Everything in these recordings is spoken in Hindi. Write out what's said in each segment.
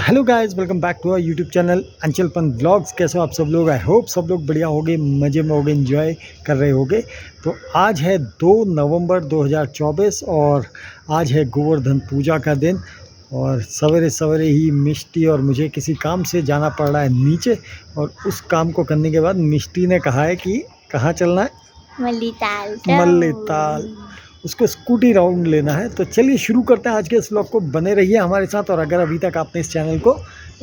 Hello guys, welcome back to our YouTube channel Anchalpan vlogs. कैसे हो आप सब लोग? आई होप सब लोग बढ़िया होगे, मज़े में होगे, एंजॉय कर रहे होगे। तो आज है 2 नवंबर 2024 और आज है गोवर्धन पूजा का दिन। और सवेरे सवेरे ही मिष्टी और मुझे किसी काम से जाना पड़ रहा है नीचे। और उस काम को करने के बाद मिष्टी ने कहा है कि कहाँ चलना है? मल्लीताल। उसको स्कूटी राउंड लेना है। तो चलिए शुरू करते हैं आज के इस व्लॉग को। बने रहिए हमारे साथ। और अगर अभी तक आपने इस चैनल को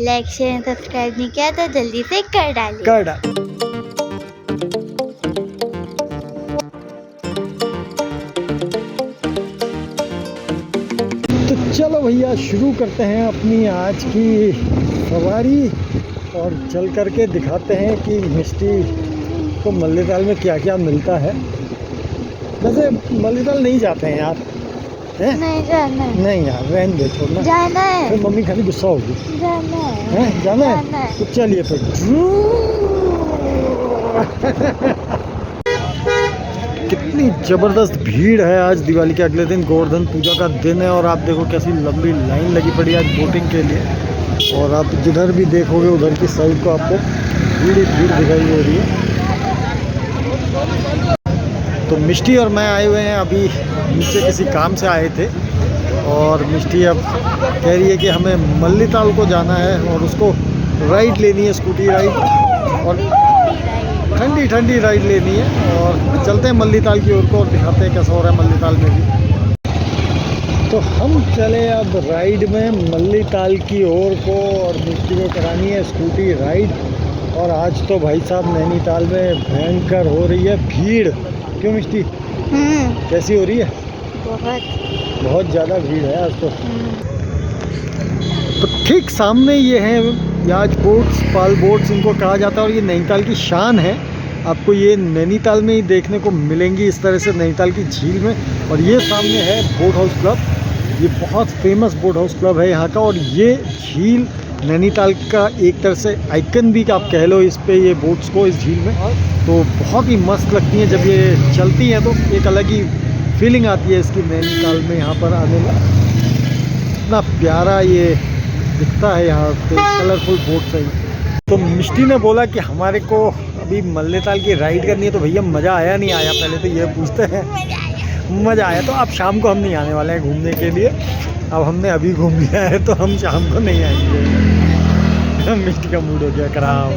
लाइक शेयर सब्सक्राइब नहीं किया तो जल्दी से कर डालिए। तो चलो भैया शुरू करते हैं अपनी आज की सवारी और चल करके दिखाते हैं कि मिष्टी को मल्लीताल में क्या क्या मिलता है। वैसे मल्लीताल नहीं जाते हैं यार, हैं? नहीं जाना है। नहीं यार, रहने दे, छोड़ना। जाना है। फिर मम्मी खाली गुस्सा होगी। जाना है। हैं? जाना है? तो चलिए फिर। कितनी ज़बरदस्त भीड़ है। आज दिवाली के अगले दिन गोवर्धन पूजा का दिन है और आप देखो कैसी लंबी लाइन लगी पड़ी है आज बोटिंग के लिए। और आप जिधर भी देखोगे उधर की साइड को आपको भीड़ ही भीड़ दिखाई दे रही है। तो मिष्टी और मैं आए हुए हैं अभी नीचे, किसी काम से आए थे। और मिष्टी अब कह रही है कि हमें मल्लीताल को जाना है और उसको राइड लेनी है, स्कूटी राइड, और ठंडी ठंडी राइड लेनी है। और चलते हैं मल्लीताल की ओर को और दिखाते हैं कैसा हो रहा है मल्लीताल में भी। तो हम चले अब राइड में मल्लीताल की ओर को और मिष्टी को करानी है स्कूटी राइड। और आज तो भाई साहब नैनीताल में भयंकर हो रही है भीड़। क्यों मिष्टी, कैसी हो रही है? बहुत ज़्यादा भीड़ है आज तो। तो ठीक सामने ये है याज बोट्स, पाल बोट्स इनको कहा जाता है। और ये नैनीताल की शान है। आपको ये नैनीताल में ही देखने को मिलेंगी इस तरह से, नैनीताल की झील में। और ये सामने है बोट हाउस क्लब। ये बहुत फेमस बोट हाउस क्लब है यहाँ का। और ये झील नैनीताल का एक तरह से आइकन भी आप कह लो इस पे, ये बोट्स को इस झील में। तो बहुत ही मस्त लगती हैं जब ये चलती हैं, तो एक अलग ही फीलिंग आती है इसकी नैनीताल में यहाँ पर आने में। इतना प्यारा ये दिखता है यहाँ पे, कलरफुल बोट्स है। तो मिष्टी ने बोला कि हमारे को अभी मल्लीताल की राइड करनी है। तो भैया मज़ा आया नहीं आया, पहले तो ये पूछते हैं। मज़ा आया। तो अब शाम को हम नहीं आने वाले हैं घूमने के लिए। अब हमने अभी घूम लिया है तो हम शाम को नहीं आएंगे। मिष्टी का मूड हो गया खराब।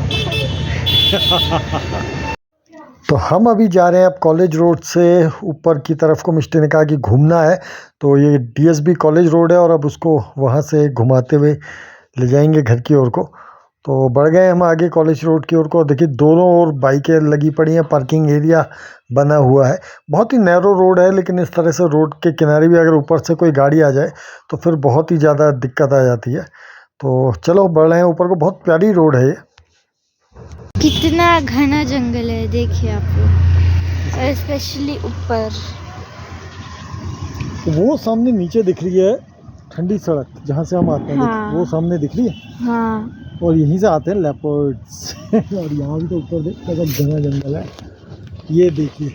तो हम अभी जा रहे हैं अब कॉलेज रोड से ऊपर की तरफ को। मिष्टी ने कहा कि घूमना है, तो ये डीएसबी कॉलेज रोड है और अब उसको वहाँ से घुमाते हुए ले जाएंगे घर की ओर को। तो बढ़ गए हम आगे कॉलेज रोड की ओर को। देखिए दोनों ओर बाइकें लगी पड़ी हैं, पार्किंग एरिया बना हुआ है। बहुत ही नैरो रोड है, लेकिन इस तरह से रोड के किनारे भी अगर ऊपर से कोई गाड़ी आ जाए तो फिर बहुत ही ज़्यादा दिक्कत आ जाती है। तो चलो बढ़ रहे हैं ऊपर को। बहुत प्यारी रोड है ये। कितना घना जंगल है देखिए आप लोग, और स्पेशली ऊपर वो सामने नीचे दिख रही है ठंडी सड़क जहाँ से हम आते हैं। हाँ। वो सामने दिख रही है। हाँ। और यहीं से आते हैं लेपर्ड्स। और यहाँ भी तो ऊपर देख कैसा घना जंगल है। ये देखिए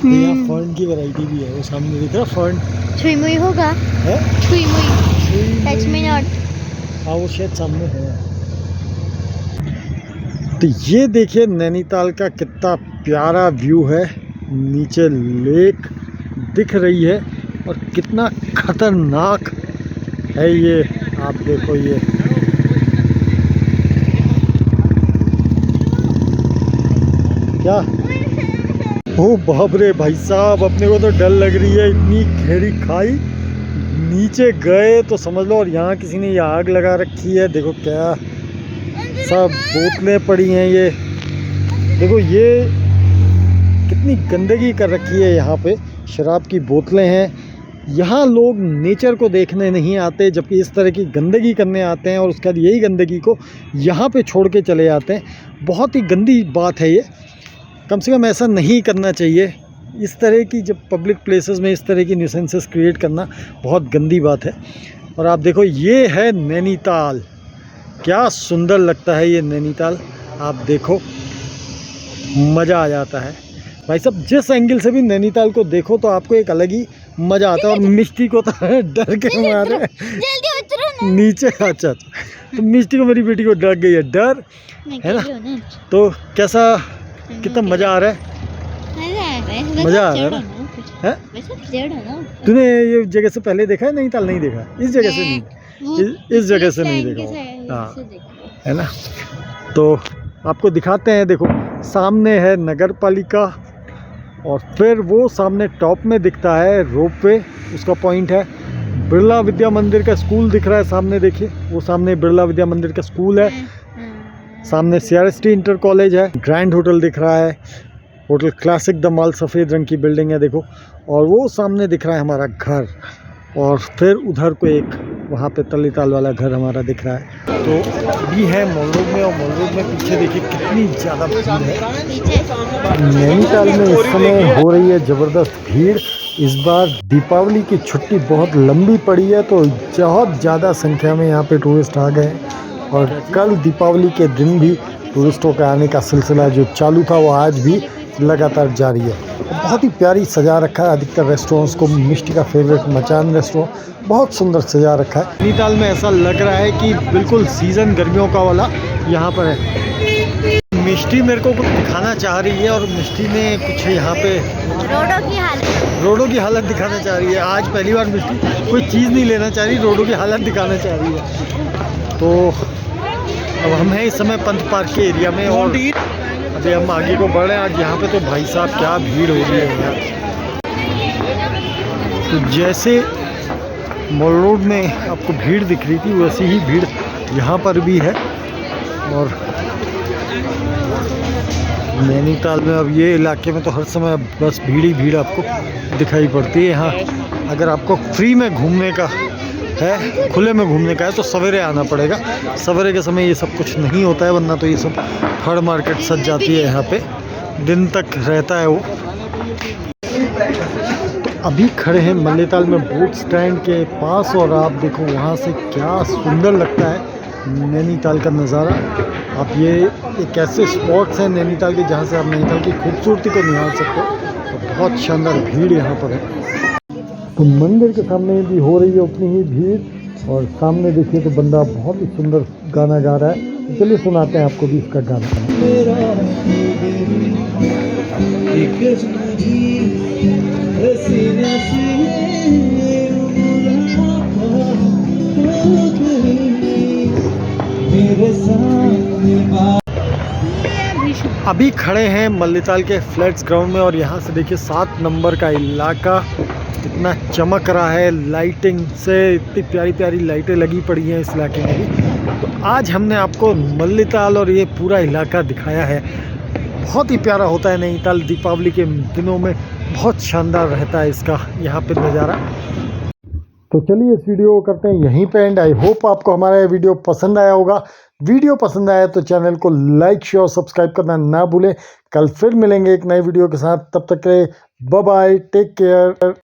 यहाँ फर्न की वैरायटी भी है। वो सामने दिख रहा है फर्न। छुई मुई होगा है? छुई मुई, टच मी नॉट। हाँ वो शायद सामने है। तो ये देखिए नैनीताल का कितना प्यारा व्यू है। नीचे लेक दिख रही है और कितना खतरनाक है ये। आप देखो ये क्या, ओ बाप रे भाई साहब, अपने को तो डर लग रही है। इतनी गहरी खाई, नीचे गए तो समझ लो। और यहाँ किसी ने ये आग लगा रखी है। देखो क्या सब बोतलें पड़ी हैं। ये देखो ये कितनी गंदगी कर रखी है यहाँ पे। शराब की बोतलें हैं। यहाँ लोग नेचर को देखने नहीं आते, जबकि इस तरह की गंदगी करने आते हैं। और उसके बाद यही गंदगी को यहाँ पे छोड़ के चले जाते हैं। बहुत ही गंदी बात है ये। कम से कम ऐसा नहीं करना चाहिए। इस तरह की जब पब्लिक प्लेसेस में इस तरह की न्यूसेंसेस क्रिएट करना बहुत गंदी बात है। और आप देखो ये है नैनीताल। क्या सुंदर लगता है ये नैनीताल। आप देखो मज़ा आ जाता है भाई साहब। जिस एंगल से भी नैनीताल को देखो तो आपको एक अलग ही मज़ा आता है। और मिष्टी को तो डर के मारे जल्दी उतरो नीचे अच्छा तो मिष्टी को, मेरी बेटी को डर गई है, डर है ना। तो कैसा, कितना मजा आ रहा है? मजा आ रहा है ना? तूने ये जगह से पहले देखा है? नैनीताल नहीं देखा? इस जगह से नहीं, इस जगह से नहीं देखा। हाँ है ना। तो आपको दिखाते हैं, देखो सामने है नगर पालिका और फिर वो सामने टॉप में दिखता है रोपवे, उसका पॉइंट है। बिरला विद्या मंदिर का स्कूल दिख रहा है सामने, देखिए वो सामने बिरला विद्या मंदिर का स्कूल है। सामने CRST इंटर कॉलेज है। ग्रैंड होटल दिख रहा है, होटल क्लासिक द मॉल, सफ़ेद रंग की बिल्डिंग है देखो। और वो सामने दिख रहा है हमारा घर, और फिर उधर को एक वहाँ पे तलीताल वाला घर हमारा दिख रहा है। तो अभी है मॉल रोड में, और मॉल रोड में पीछे देखिए कितनी ज़्यादा भीड़ है। नैनीताल में इस समय हो रही है ज़बरदस्त भीड़। इस बार दीपावली की छुट्टी बहुत लंबी पड़ी है, तो बहुत ज़्यादा संख्या में यहाँ पे टूरिस्ट आ गए हैं। और कल दीपावली के दिन भी टूरिस्टों का आने का सिलसिला जो चालू था वो आज भी लगातार जारी है। बहुत ही प्यारी सजा रखा है अधिकतर रेस्टोरेंट्स को। मिष्टी का फेवरेट मचान रेस्टोरेंट बहुत सुंदर सजा रखा है। नैनीताल में ऐसा लग रहा है कि बिल्कुल सीज़न गर्मियों का वाला यहाँ पर है। मिष्टी मेरे को कुछ दिखाना चाह रही है, और मिष्टी ने कुछ यहाँ पे रोडों की हालत दिखाना चाह रही है। आज पहली बार मिष्टी कोई चीज़ नहीं लेना चाह रही, रोडों की हालत दिखाना चाह रही है। तो अब हम हैं इस समय पंथ पार्क के एरिया में, और अभी हम आगे को बढ़ रहे हैं। आज यहाँ पे तो भाई साहब क्या भीड़ हो रही है यार। तो जैसे मॉल रोड में आपको भीड़ दिख रही थी, वैसी ही भीड़ यहाँ पर भी है। और नैनीताल में अब ये इलाके में तो हर समय बस भीड़ ही भीड़ आपको दिखाई पड़ती है। यहाँ अगर आपको फ्री में घूमने का है, खुले में घूमने का है, तो सवेरे आना पड़ेगा। सवेरे के समय ये सब कुछ नहीं होता है, वरना तो ये सब फड़ मार्केट सज जाती है यहाँ पे, दिन तक रहता है वो। तो अभी खड़े हैं मल्लेताल में बोट स्टैंड के पास, और आप देखो वहाँ से क्या सुंदर लगता है नैनीताल का नज़ारा। आप ये एक ऐसे स्पॉट्स हैं नैनीताल के जहाँ से आप नैनीताल की खूबसूरती को निहार सकते हो। तो बहुत शानदार भीड़ यहाँ पर है। तो मंदिर के सामने भी हो रही है उतनी ही भीड़, और सामने देखिए तो बंदा बहुत ही सुंदर गाना गा रहा है। तो चलिए सुनाते हैं आपको भी इसका गाना। अभी खड़े हैं मल्लेताल के फ्लैट्स ग्राउंड में, और यहाँ से देखिए 7 नंबर का इलाका कितना चमक रहा है लाइटिंग से। इतनी प्यारी प्यारी लाइटें लगी पड़ी हैं इस इलाके में भी। तो आज हमने आपको मल्लेताल और ये पूरा इलाका दिखाया है। बहुत ही प्यारा होता है नैनीताल, दीपावली के दिनों में बहुत शानदार रहता है इसका यहाँ पे नज़ारा। तो चलिए इस वीडियो को करते हैं यहीं पे एंड। आई होप आपको हमारा ये वीडियो पसंद आया होगा। वीडियो पसंद आया तो चैनल को लाइक शेयर सब्सक्राइब करना ना भूलें। कल फिर मिलेंगे एक नई वीडियो के साथ, तब तक के लिए बाय बाय, टेक केयर।